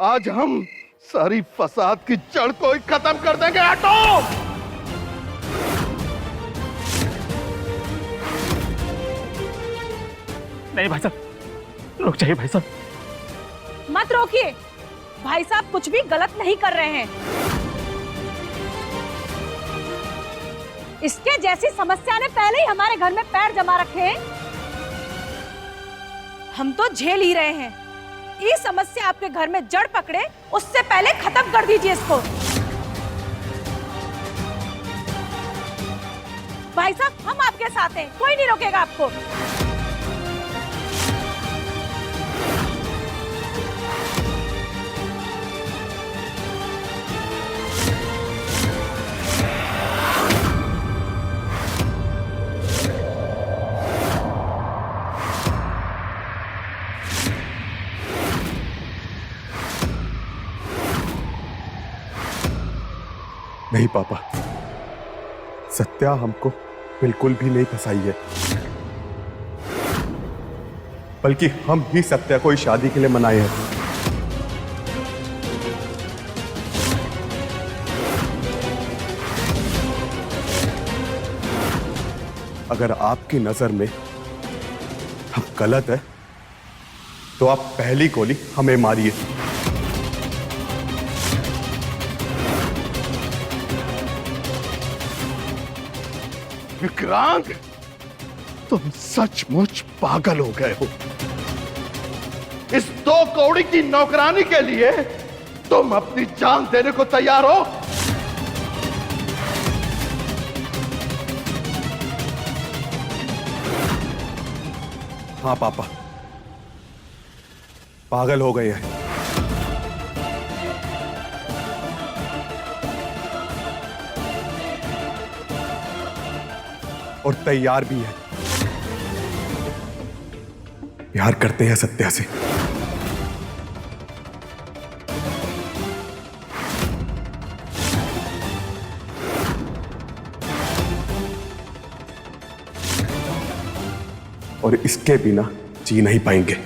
आज हम सारी फसाद की जड़ को ही खत्म कर देंगे। हटो। नहीं भाई साहब, रुक जाइए भाई साहब। मत रोकिए, भाई साहब कुछ भी गलत नहीं कर रहे हैं। इसके जैसी समस्या ने पहले ही हमारे घर में पैर जमा रखे हैं। हम तो झेल ही रहे हैं। ये समस्या आपके घर में जड़ पकड़े उससे पहले खत्म कर दीजिए इसको। भाई साहब हम आपके साथ हैं, कोई नहीं रोकेगा आपको। नहीं पापा, सत्या हमको बिल्कुल भी नहीं फंसाई है, बल्कि हम ही सत्या को इस शादी के लिए मनाए हैं। अगर आपकी नजर में हम गलत है तो आप पहली गोली हमें मारिए। विक्रांत, तुम सचमुच पागल हो गए हो। इस 2 कौड़ी की नौकरानी के लिए तुम अपनी जान देने को तैयार हो? हाँ पापा, पागल हो गए हैं। और तैयार भी है। प्यार करते हैं सत्या से। और इसके बिना जी नहीं पाएंगे।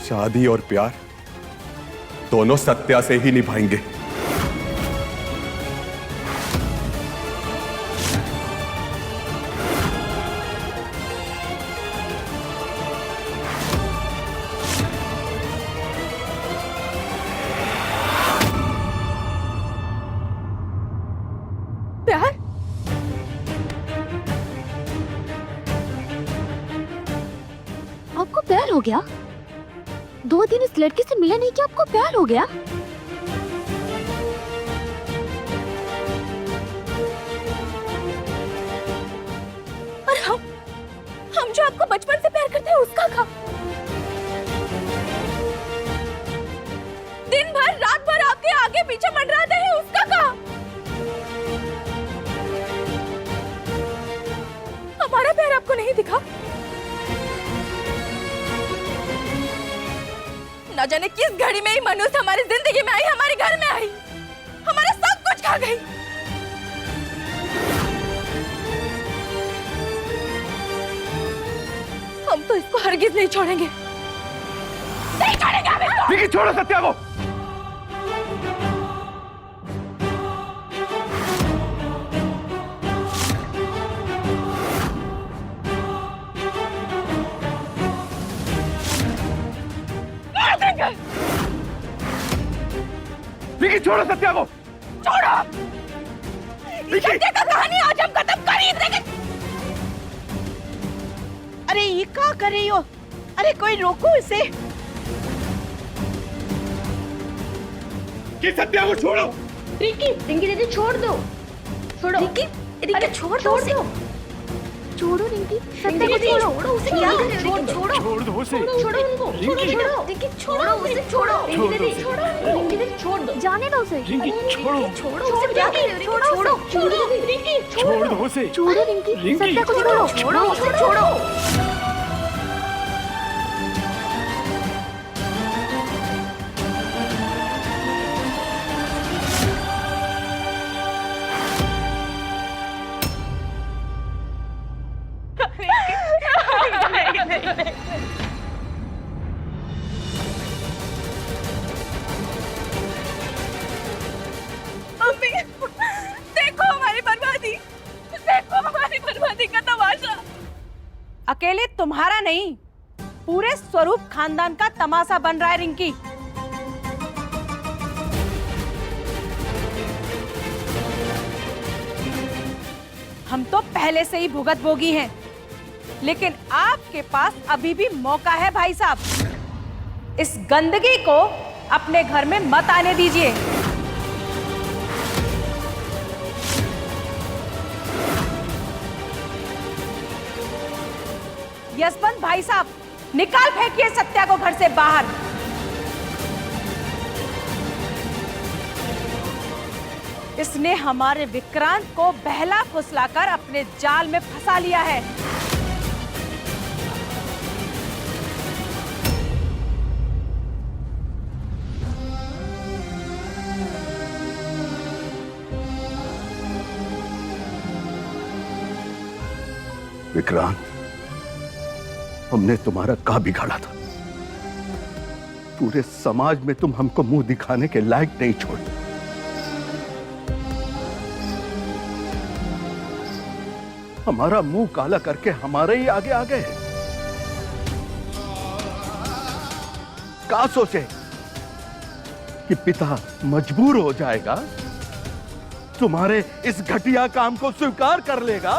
शादी और प्यार दोनों सत्या से ही निभाएंगे। प्यार? आपको प्यार हो गया? 2 दिन इस लड़की से मिला नहीं कि आपको प्यार हो गया? और हम जो आपको बचपन से प्यार करते हैं उसका क्या? दिन भर रात भर आपके आगे पीछे मंडराते हैं उसका क्या? हमारा प्यार आपको नहीं दिखा? न जाने किस घड़ी में ही मनुष्य हमारी जिंदगी में आई, हमारे घर में आई, हमारा सब कुछ खा गई। हम तो इसको हरगिज नहीं छोड़ेंगे, नहीं छोड़ेंगे हम इसको। ठीक है, छोड़ो सत्या को। विकी, छोड़ो सत्या को। छोड़ो। सत्या का कहानी आज हम खत्म कर ही देंगे। अरे ये क्या कर रही हो? अरे कोई रोको इसे। कि सत्या को छोड़ो। रिंकी दीदी छोड़ दो। छोड़ो रिंकी छोड़ दो। छोड़ो रिंकी, सत्या को छोड़ो उसे। क्या कर रहे हो? छोड़ दो उसे। छोड़ो उनको। रिंकी छोड़ो उसे। छोड़ो रिंकी दीदी छोड़ दो। जाने दो उसे। रिंकी छोड़ो। छोड़ो उसे। क्या कर रहे हो? छोड़ो रिंकी। छोड़ दो उसे। छोड़ो रिंकी, सत्या को छोड़ो। छोड़ो उसे। छोड़ो। अकेले तुम्हारा नहीं, पूरे स्वरूप खानदान का तमाशा बन रहा है रिंकी। हम तो पहले से ही भुगत भोगी हैं, लेकिन आपके पास अभी भी मौका है भाई साहब। इस गंदगी को अपने घर में मत आने दीजिए। यशवंत भाई साहब, निकाल फेंकिए सत्या को घर से बाहर। इसने हमारे विक्रांत को बहला फुसलाकर अपने जाल में फंसा लिया है। विक्रांत, हमने तुम्हारा का बिगाड़ा था? पूरे समाज में तुम हमको मुंह दिखाने के लायक नहीं छोड़ते। हमारा मुंह काला करके हमारे ही आगे आ गए। क्या सोचे कि पिता मजबूर हो जाएगा, तुम्हारे इस घटिया काम को स्वीकार कर लेगा?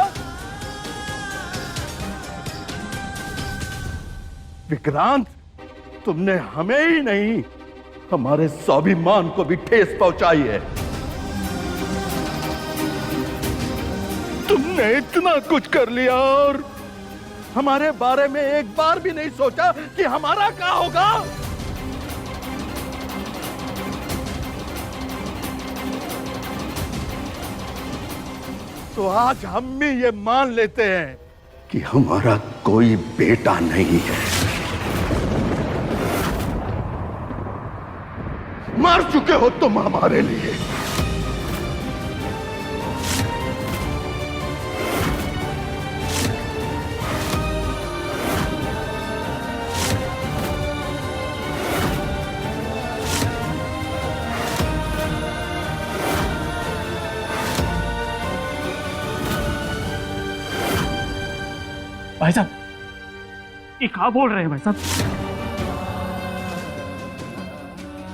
विक्रांत, तुमने हमें ही नहीं, हमारे स्वाभिमान को भी ठेस पहुंचाई है। तुमने इतना कुछ कर लिया और हमारे बारे में एक बार भी नहीं सोचा कि हमारा क्या होगा। तो आज हम भी ये मान लेते हैं कि हमारा कोई बेटा नहीं है। मर चुके हो तुम हमारे लिए। भाई साहब, ये क्या बोल रहे हैं भाई साहब?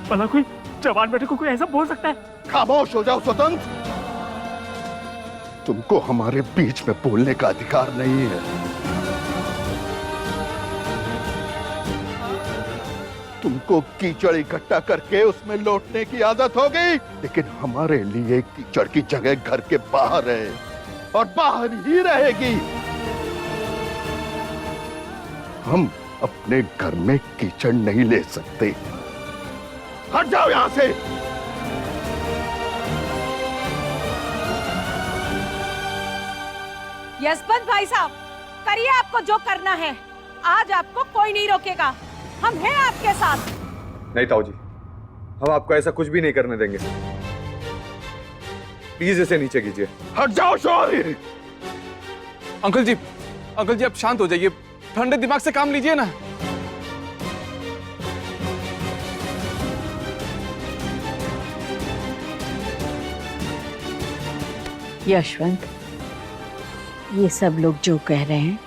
भला कोई जवान बेटे को कोई ऐसा बोल सकता है? खामोश हो जाओ स्वतंत्र। तुमको हमारे बीच में बोलने का अधिकार नहीं है। तुमको कीचड़ इकट्ठा करके उसमें लौटने की आदत हो गई, लेकिन हमारे लिए कीचड़ की जगह घर के बाहर है और बाहर ही रहेगी। हम अपने घर में कीचड़ नहीं ले सकते। हट जाओ यहां से। यशवंत भाई साहब, करिए आपको जो करना है। आज आपको कोई नहीं रोकेगा, हम हैं आपके साथ। नहीं ताऊ जी, हम आपको ऐसा कुछ भी नहीं करने देंगे। प्लीज इसे नीचे कीजिए। हट जाओ शौर्य। अंकल जी आप शांत हो जाइए, ठंडे दिमाग से काम लीजिए ना। यशवंत, ये सब लोग जो कह रहे हैं,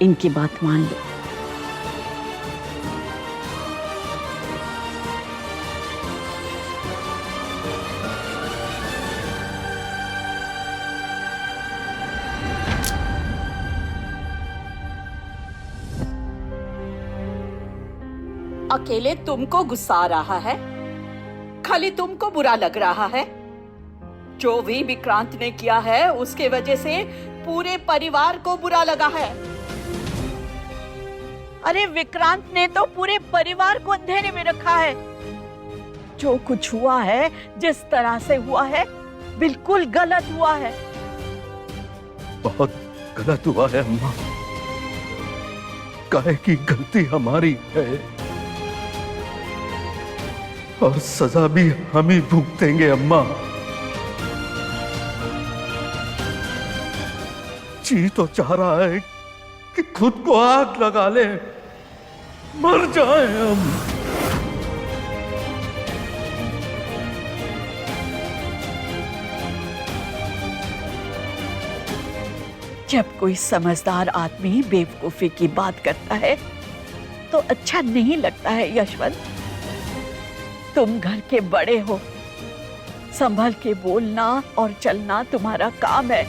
इनकी बात मान लो। अकेले तुमको गुस्सा आ रहा है? खाली तुमको बुरा लग रहा है? जो भी विक्रांत ने किया है उसके वजह से पूरे परिवार को बुरा लगा है। अरे विक्रांत ने तो पूरे परिवार को अंधेरे में रखा है। जो कुछ हुआ है, जिस तरह से हुआ है, बिल्कुल गलत हुआ है। बहुत गलत हुआ है अम्मा। काहे की गलती हमारी है और सजा भी हम ही भुगतेंगे अम्मा। जी तो चाह रहा है कि खुद को आग लगा ले, मर जाए हम। जब कोई समझदार आदमी बेवकूफी की बात करता है तो अच्छा नहीं लगता है यशवंत। तुम घर के बड़े हो, संभल के बोलना और चलना तुम्हारा काम है।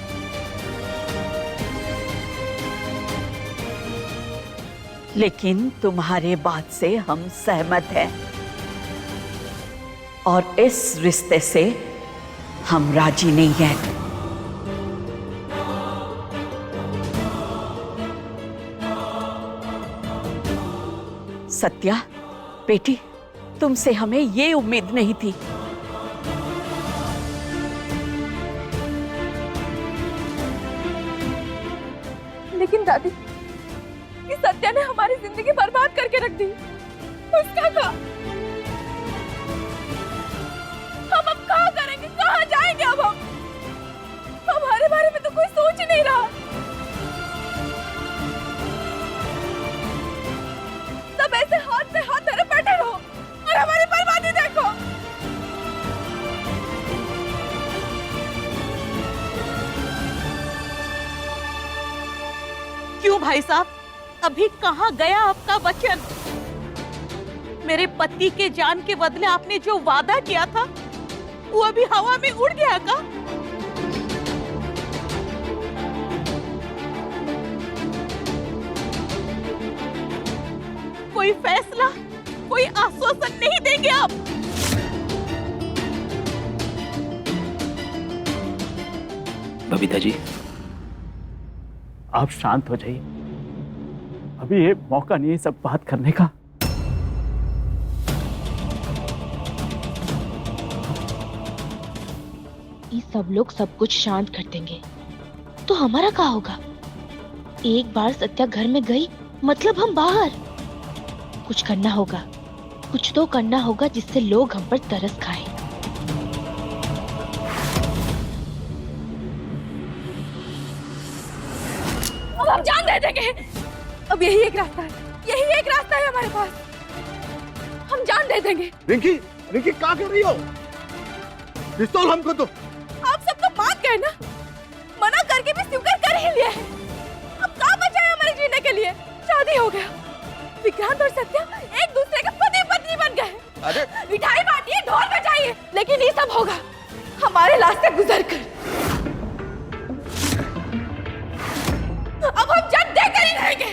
लेकिन तुम्हारे बात से हम सहमत हैं और इस रिश्ते से हम राजी नहीं हैं। सत्या बेटी, तुमसे हमें ये उम्मीद नहीं थी। लेकिन दादी, इस सत्या ने हमारी जिंदगी बर्बाद करके रख दी। उसका क्या? हम अब कहाँ करेंगे, कहाँ जाएंगे अब हम? हमारे बारे में तो कोई सोच ही नहीं रहा। सब ऐसे हाथ पे हाथ धरे बैठे रहो और हमारी बर्बादी देखो। क्यों भाई साहब, अभी कहाँ गया आपका वचन? मेरे पति के जान के बदले आपने जो वादा किया था वो अभी हवा में उड़ गया का? कोई फैसला, कोई आश्वासन नहीं देंगे आप? बबीता जी, आप शांत हो जाइए। अभी ये मौका नहीं है सब बात करने का। ये सब लोग सब कुछ शांत कर देंगे तो हमारा क्या होगा? एक बार सत्या घर में गई मतलब हम बाहर। कुछ करना होगा, कुछ तो करना होगा जिससे लोग हम पर तरस खाएं। अब हम जान दे देंगे। अब यही एक रास्ता है, यही एक रास्ता है हमारे पास। हम जान दे देंगे। रिंकी, रिंकी क्या कर रही हो? पिस्तौल हमको दो। आप सबको बात गए ना, मना करके भी स्वीकार कर ही लिया है। अब क्या बचा है हमारे जीने के लिए? शादी हो गया, विक्रांत और सत्या एक दूसरे के पति पत्नी बन गए। अरे मिठाई बांटिए, ढोल बजाइए, लेकिन ये सब होगा हमारे रास्ते गुजर कर। अब हम जब देकर ही रहेंगे।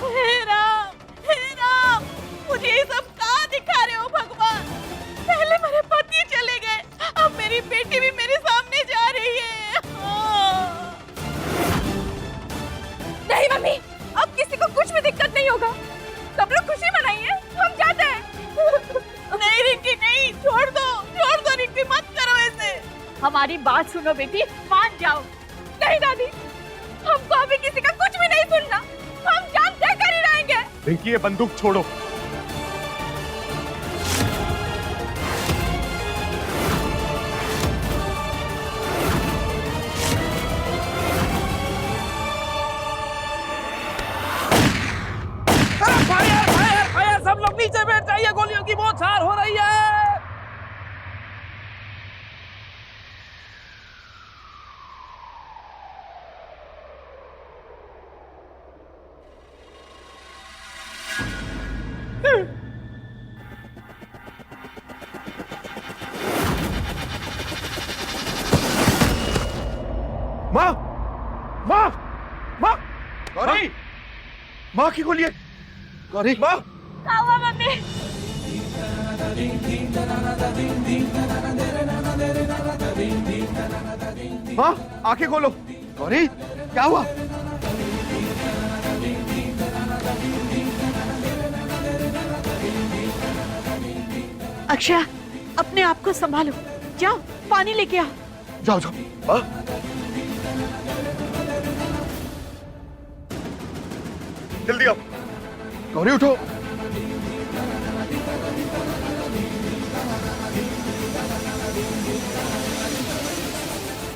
हे राम, मुझे ये सब कहाँ दिखा रहे हो भगवान? पहले मेरे पति चले गए, अब मेरी बेटी भी मेरे सामने जा रही है। नहीं मम्मी, अब किसी को कुछ भी दिक्कत नहीं होगा। सब लोग खुशी मनाइए, हम जाते हैं। नहीं रिंकी नहीं, छोड़ दो रिंकी, मत करो ऐसे। हमारी बात सुनो बेटी, मान जाओ। नहीं दादी, हमको अभी किसी का कुछ भी नहीं सुनना। हम जान देकर ही रहेंगे। रिंकी, ये बंदूक छोड़ो। फायर, सब लोग नीचे बैठ जाइए, गोलियों की बौछार हो रही है। माँ, माँ, माँ, गौरी, माँ की गोली है। गौरी, माँ, क्या हुआ मम्मी? माँ, आंखें खोलो। गौरी, क्या हुआ? अक्षय, अपने आप को संभालो, जाओ पानी लेके आओ। जाओ जाओ। माँ, जल्दी आओ। गौरी उठो।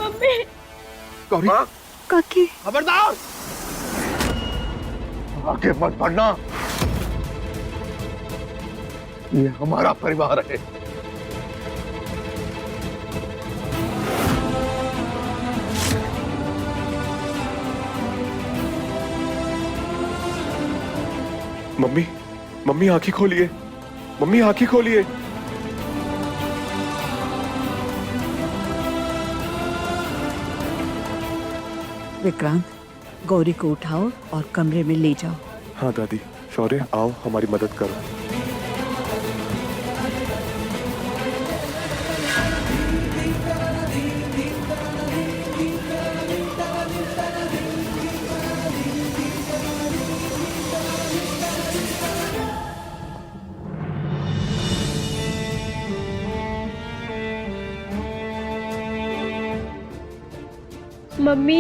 मम्मी, गौरी, काकी, खबरदार, आगे मत बढ़ना। ये हमारा परिवार है। मम्मी, मम्मी आंखें खोलिए, मम्मी आंखें खोलिए। विक्रांत, गौरी को उठाओ और कमरे में ले जाओ। हाँ दादी। शौर्य, आओ हमारी मदद करो। मम्मी,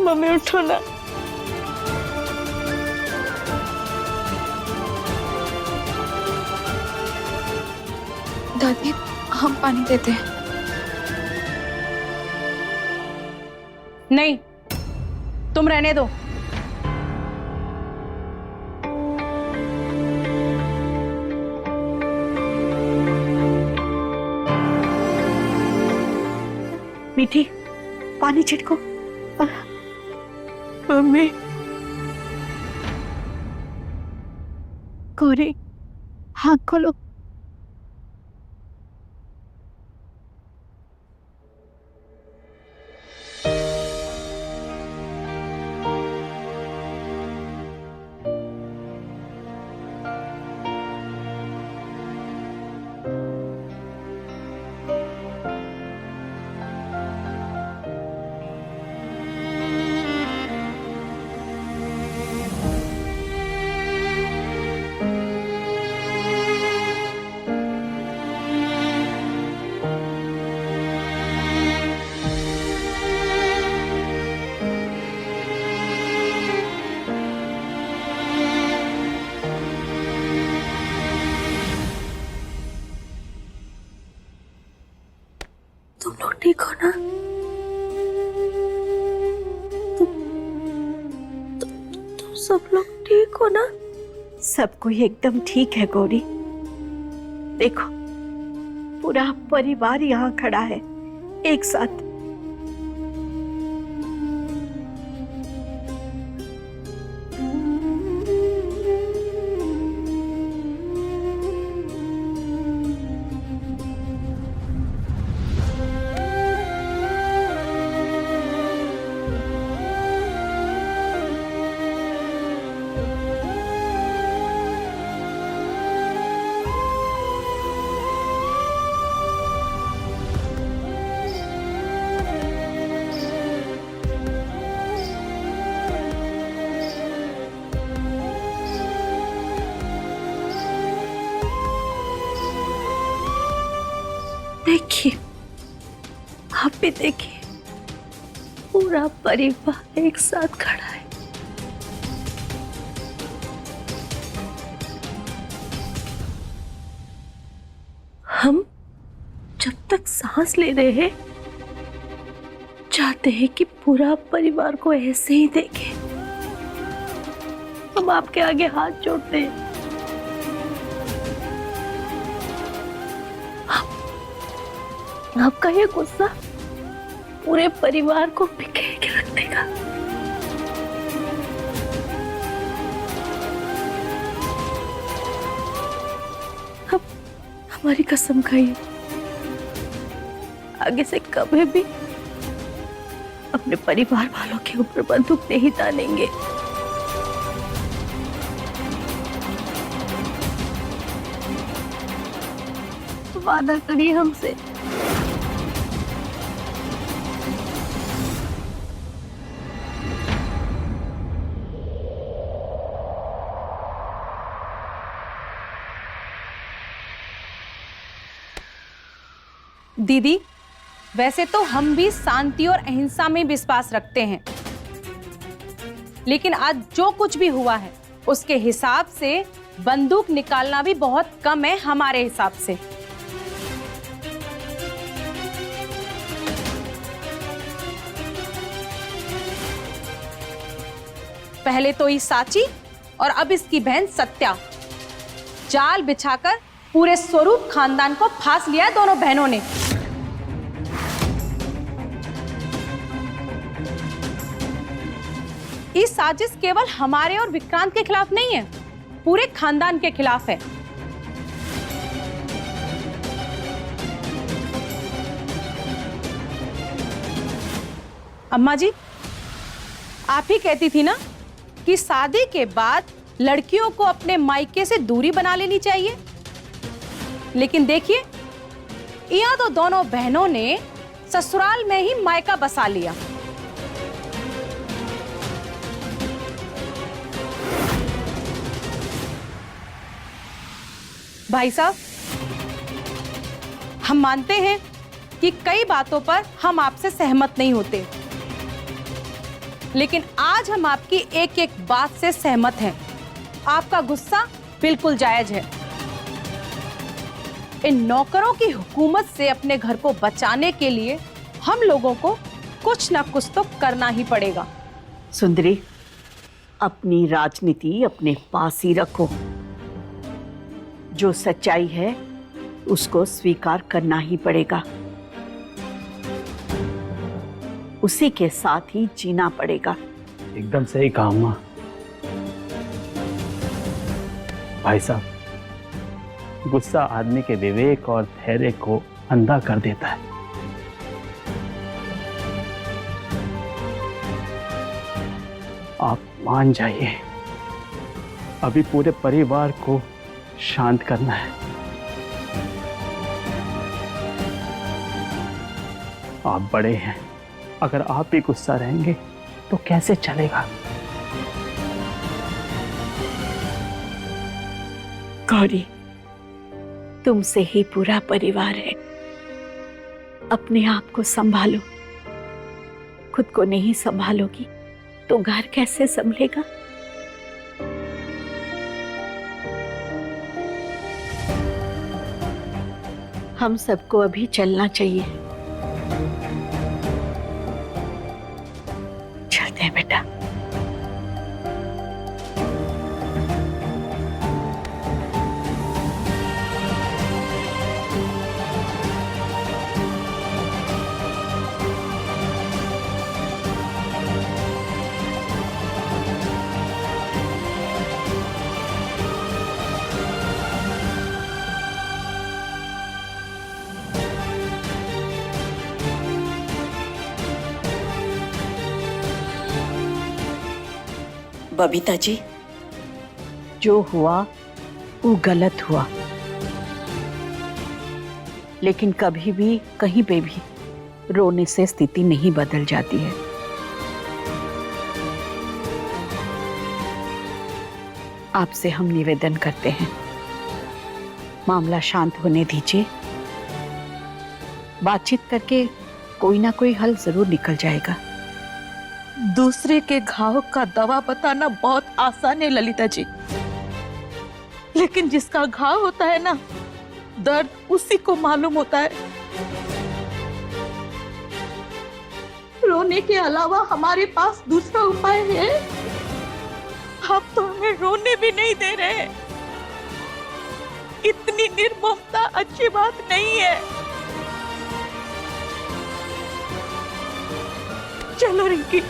मम्मी उठो ना। दादी, हम पानी देते हैं। नहीं, तुम रहने दो। मीठी, पानी छिड़को। मम्मी, गौरी, आँख खोलो। तुम लोग ठीक हो ना? तुम सब लोग ठीक हो ना? सब कोई एकदम ठीक है गौरी। देखो, पूरा परिवार यहाँ खड़ा है एक साथ। देखिए, आप भी देखिए, पूरा परिवार एक साथ खड़ा है। हम जब तक सांस ले रहे हैं, चाहते हैं कि पूरा परिवार को ऐसे ही देखें हम आपके आगे हाथ जोड़ते हैं। आपका ये गुस्सा पूरे परिवार को बिखेर के रख देगा। अब हमारी कसम खाइए, आगे से कभी भी अपने परिवार वालों के ऊपर बंदूक नहीं तानेंगे। वादा करिए हमसे। दीदी, वैसे तो हम भी शांति और अहिंसा में विश्वास रखते हैं, लेकिन आज जो कुछ भी हुआ है उसके हिसाब से बंदूक निकालना भी बहुत कम है हमारे हिसाब से। पहले तो ये साची और अब इसकी बहन सत्या जाल बिछाकर पूरे स्वरूप खानदान को फांस लिया है दोनों बहनों ने। ये साजिश केवल हमारे और विक्रांत के खिलाफ नहीं है, पूरे खानदान के खिलाफ है। अम्मा जी, आप ही कहती थी ना कि शादी के बाद लड़कियों को अपने मायके से दूरी बना लेनी चाहिए, लेकिन देखिए यहाँ तो दोनों बहनों ने ससुराल में ही मायका बसा लिया। भाई साहब, हम मानते हैं कि कई बातों पर हम आपसे सहमत नहीं होते, लेकिन आज हम आपकी एक एक बात से सहमत हैं। आपका गुस्सा बिल्कुल जायज है। इन नौकरों की हुकूमत से अपने घर को बचाने के लिए हम लोगों को कुछ ना कुछ तो करना ही पड़ेगा। सुंदरी, अपनी राजनीति अपने पास ही रखो। जो सच्चाई है उसको स्वीकार करना ही पड़ेगा, उसी के साथ ही जीना पड़ेगा। एकदम सही कहा अम्मा। भाई साहब, गुस्सा आदमी के विवेक और धैर्य को अंधा कर देता है। आप मान जाइए, अभी पूरे परिवार को शांत करना है। आप बड़े हैं, अगर आप भी गुस्सा रहेंगे तो कैसे चलेगा? गौरी, तुमसे ही पूरा परिवार है। अपने आप को संभालो। खुद को नहीं संभालोगी तो घर कैसे संभलेगा? हम सबको अभी चलना चाहिए। चलते हैं बेटा। बबीता जी, जो हुआ वो गलत हुआ, लेकिन कभी भी कहीं पे भी रोने से स्थिति नहीं बदल जाती है। आपसे हम निवेदन करते हैं, मामला शांत होने दीजिए। बातचीत करके कोई ना कोई हल जरूर निकल जाएगा। दूसरे के घाव का दवा बताना बहुत आसान है ललिता जी, लेकिन जिसका घाव होता है ना, दर्द उसी को मालूम होता है। रोने के अलावा हमारे पास दूसरा उपाय है। हम तो उन्हें रोने भी नहीं दे रहे। इतनी निर्ममता अच्छी बात नहीं है। चलो रिंकी।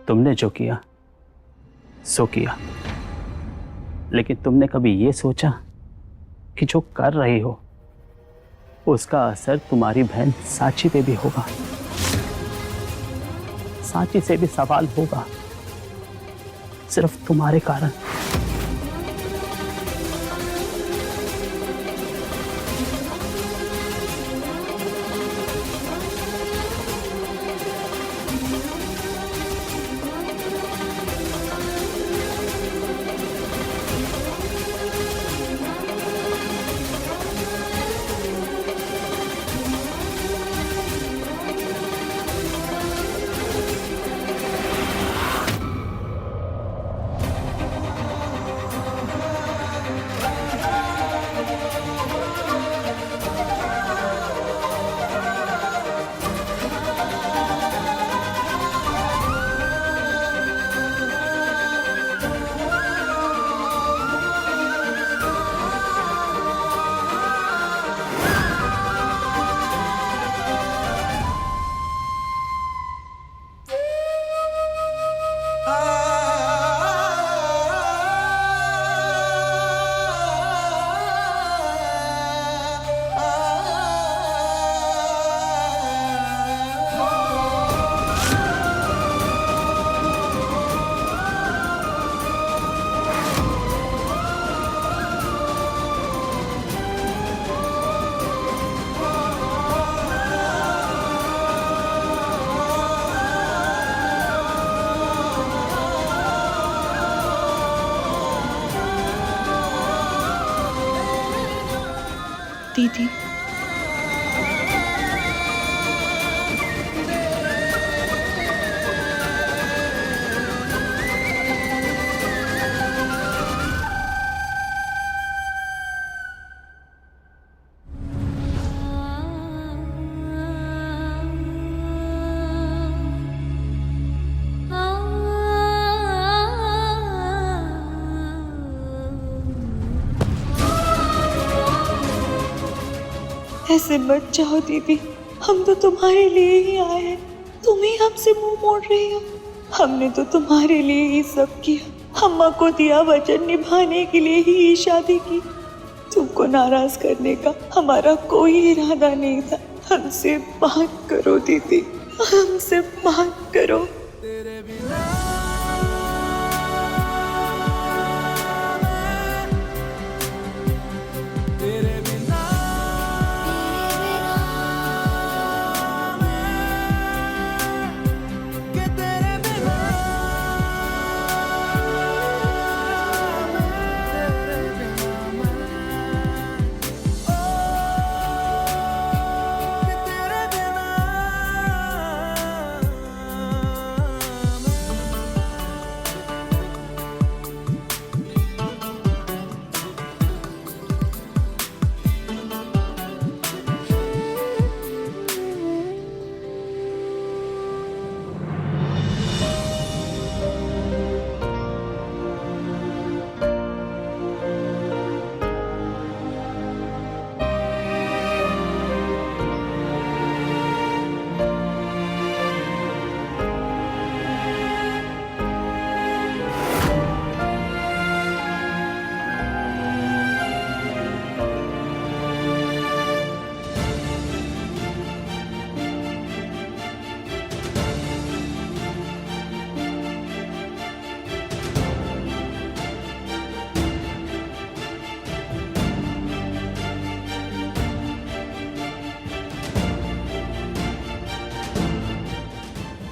तुमने जो किया सो किया, लेकिन तुमने कभी ये सोचा कि जो कर रही हो उसका असर तुम्हारी बहन साची पे भी होगा? साची से भी सवाल होगा, सिर्फ तुम्हारे कारण। दीदी, ऐसे मत जाओ दीदी, हम तो तुम्हारे लिए ही आए हैं। तुम ही हमसे मुंह मोड़ रही हो। हमने तो तुम्हारे लिए ही सब किया। अम्मा को दिया वचन निभाने के लिए ही ये शादी की। तुमको नाराज करने का हमारा कोई इरादा नहीं था। हमसे बात करो दीदी, हमसे बात करो।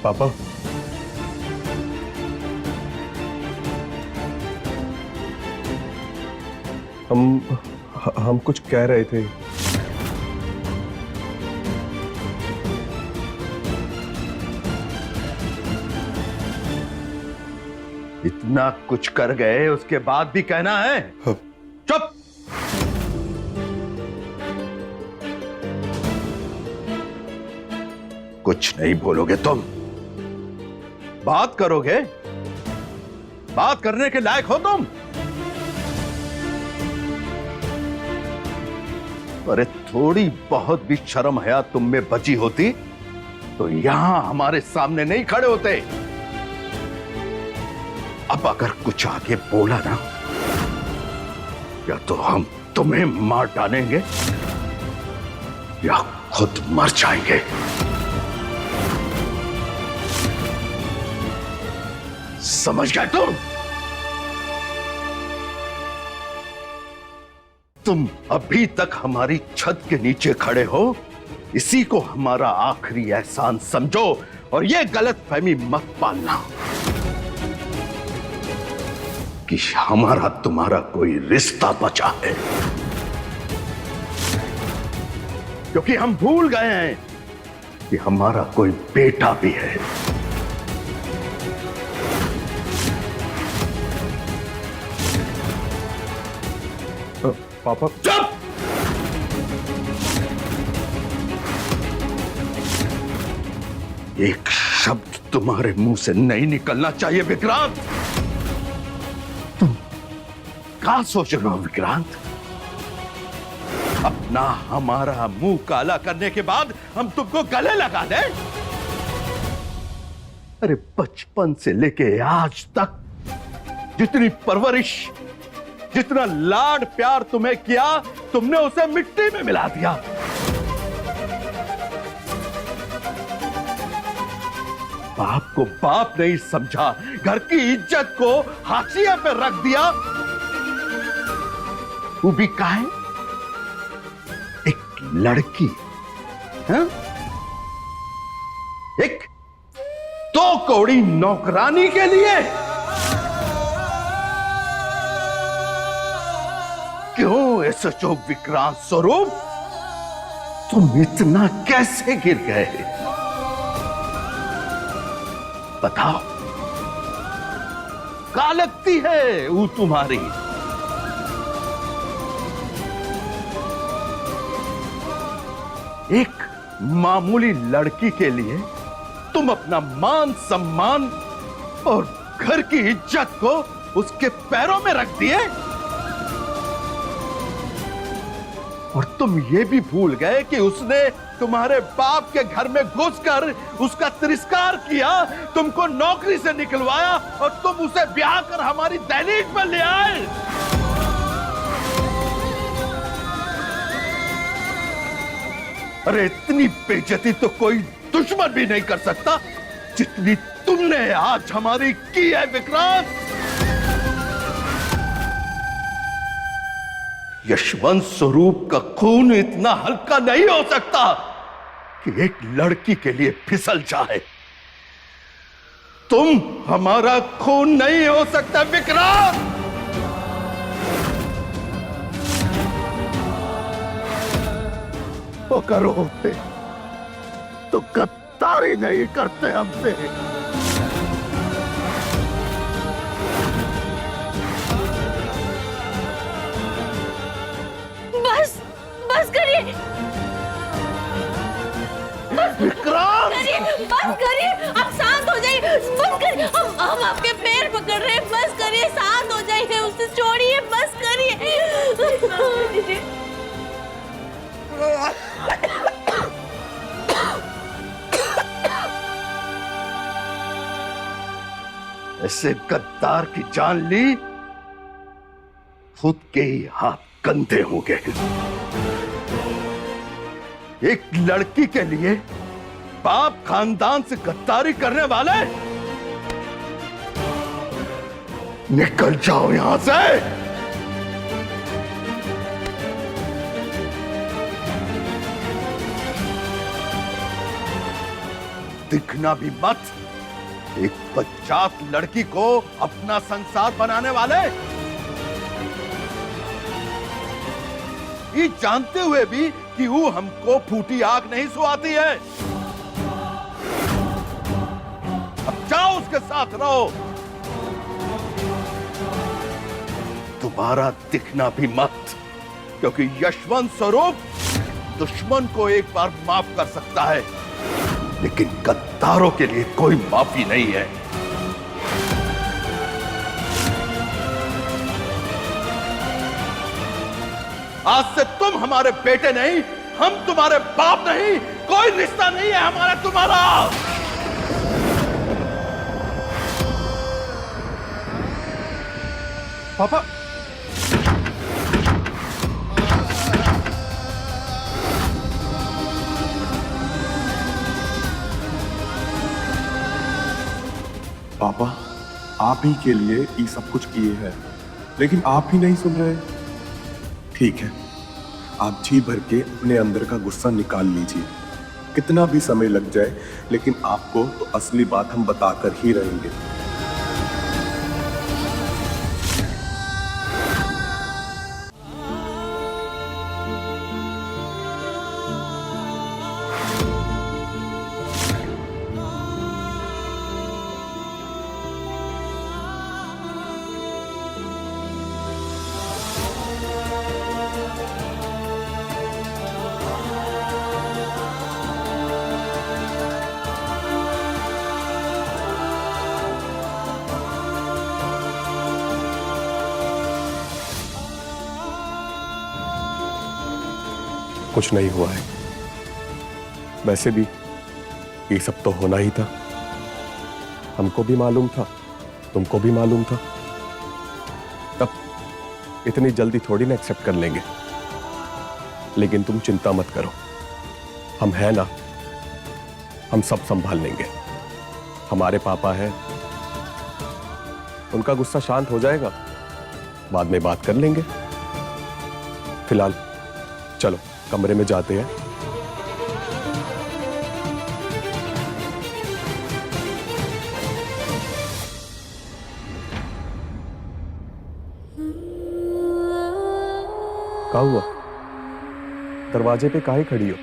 पापा, हम कुछ कह रहे थे। इतना कुछ कर गए उसके बाद भी कहना है? चुप। कुछ नहीं बोलोगे तुम? बात करोगे? बात करने के लायक हो तुम? अरे थोड़ी बहुत भी शर्म हया तुम में बची होती तो यहां हमारे सामने नहीं खड़े होते। अब अगर कुछ आगे बोला ना, या तो हम तुम्हें मार डालेंगे या खुद मर जाएंगे। समझ गए तुम? तुम अभी तक हमारी छत के नीचे खड़े हो, इसी को हमारा आखिरी एहसान समझो और यह गलतफहमी मत पालना कि हमारा तुम्हारा कोई रिश्ता बचा है, क्योंकि हम भूल गए हैं कि हमारा कोई बेटा भी है। पापा, चुप! एक शब्द तुम्हारे मुंह से नहीं निकलना चाहिए विक्रांत। तुम क्या सोच रहे हो विक्रांत? अपना हमारा मुंह काला करने के बाद हम तुमको गले लगा दें? अरे बचपन से लेके आज तक जितनी परवरिश, जितना लाड प्यार तुम्हें किया, तुमने उसे मिट्टी में मिला दिया। बाप को बाप नहीं समझा, घर की इज्जत को हाशिए पे रख दिया। वो भी काहे? एक लड़की, है? एक 2 कौड़ी नौकरानी के लिए। क्यों एसएचओ विक्रांत स्वरूप, तुम इतना कैसे गिर गए? बताओ, क्या लगती है वो तुम्हारी? एक मामूली लड़की के लिए तुम अपना मान सम्मान और घर की इज्जत को उसके पैरों में रख दिए, और तुम ये भी भूल गए कि उसने तुम्हारे बाप के घर में घुसकर उसका तिरस्कार किया, तुमको नौकरी से निकलवाया और तुम उसे ब्याह कर हमारी दहलीज पर ले आए। अरे इतनी बेइज्जती तो कोई दुश्मन भी नहीं कर सकता जितनी तुमने आज हमारी की है विक्रांत। यशवंत स्वरूप का खून इतना हल्का नहीं हो सकता कि एक लड़की के लिए फिसल जाए। तुम हमारा खून नहीं हो सकता विक्रांत। वो करो तो गद्दारी नहीं करते हमसे। बस करिए, विक्रांत, बस करिए, आप शांत हो जाइए, बस करिए, हम आपके पैर पकड़ रहे हैं, बस करिए, शांत हो जाइए, उसे छोड़िए, बस करिए। ऐसे गद्दार की जान ली, खुद के ही हाथ गंदे हो गए। एक लड़की के लिए बाप खानदान से गद्दारी करने वाले, निकल जाओ यहां से। दिखना भी मत। एक बच्चात लड़की को अपना संसार बनाने वाले, ये जानते हुए भी कि वो हमको फूटी आग नहीं सुहाती है। अब जाओ उसके साथ रहो, दोबारा दिखना भी मत, क्योंकि यशवंत स्वरूप दुश्मन को एक बार माफ कर सकता है, लेकिन गद्दारों के लिए कोई माफी नहीं है। आज से तुम हमारे बेटे नहीं, हम तुम्हारे बाप नहीं, कोई रिश्ता नहीं है हमारा तुम्हारा। पापा, पापा, आप ही के लिए ये सब कुछ किए हैं, लेकिन आप ही नहीं सुन रहे। ठीक है, आप जी भर के अपने अंदर का गुस्सा निकाल लीजिए, कितना भी समय लग जाए, लेकिन आपको तो असली बात हम बताकर ही रहेंगे। कुछ नहीं हुआ है, वैसे भी ये सब तो होना ही था। हमको भी मालूम था, तुमको भी मालूम था, तब इतनी जल्दी थोड़ी ना एक्सेप्ट कर लेंगे। लेकिन तुम चिंता मत करो, हम हैं ना, हम सब संभाल लेंगे। हमारे पापा हैं, उनका गुस्सा शांत हो जाएगा, बाद में बात कर लेंगे। फिलहाल चलो कमरे में जाते हैं। क्या हुआ? दरवाजे पे काहे खड़ी हो?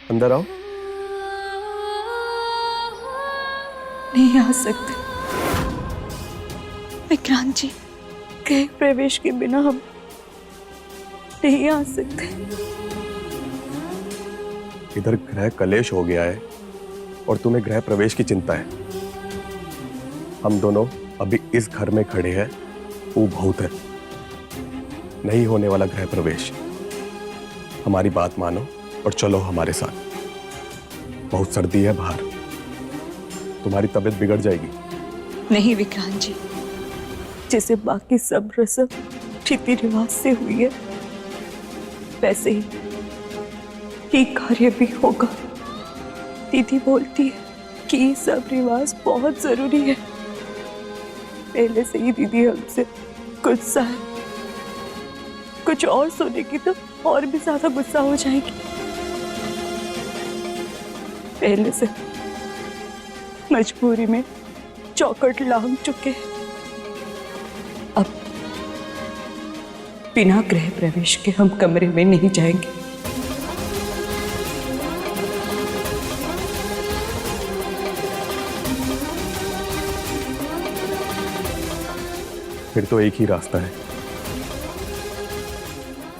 अंदर आओ। नहीं आ सकते विक्रांत जी, गृह प्रवेश के बिना हम नहीं आ सकते। इधर गृह कलेश हो गया है और तुम्हें गृह प्रवेश की चिंता है। हम दोनों अभी इस घर में खड़े हैं, वो बहुत है, नहीं होने वाला गृह प्रवेश। हमारी बात मानो और चलो हमारे साथ। बहुत सर्दी है बाहर, तुम्हारी तबीयत बिगड़ जाएगी। नहीं विक्रांत जी, जैसे बाकी सब रस्म रीति रिवाज से हुई है, वैसे ही ये कार्य भी होगा। दीदी बोलती है कि ये सब रिवाज बहुत जरूरी है। पहले से ही दीदी हमसे गुस्सा है, कुछ और सुनेगी तो और भी ज्यादा गुस्सा हो जाएगी। पहले से मजबूरी में चौखट लांग चुके हैं, अब बिना गृह प्रवेश के हम कमरे में नहीं जाएंगे। फिर तो एक ही रास्ता है,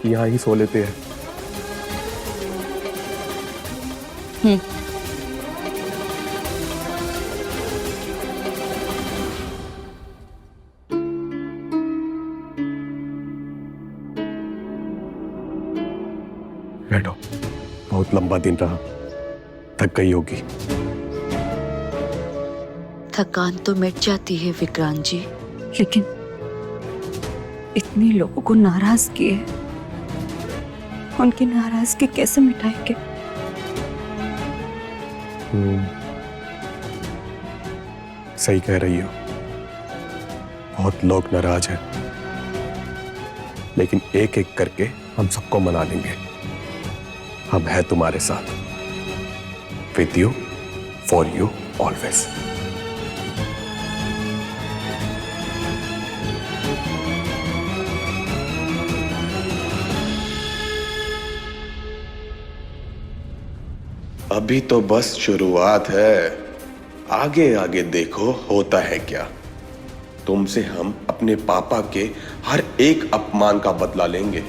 यहां ही सो लेते हैं। बैठो, बहुत लंबा दिन रहा, थक गई होगी। थकान तो मिट जाती है विक्रांत जी, लेकिन इतने लोगों को नाराज किए, उनकी नाराजगी कैसे मिटाएंगे? सही कह रही हो, बहुत लोग नाराज हैं, लेकिन एक एक करके हम सबको मना लेंगे। हम हैं तुम्हारे साथ, with you, for you always. अभी तो बस शुरुआत है, आगे आगे देखो होता है क्या। तुमसे हम अपने पापा के हर एक अपमान का बदला लेंगे।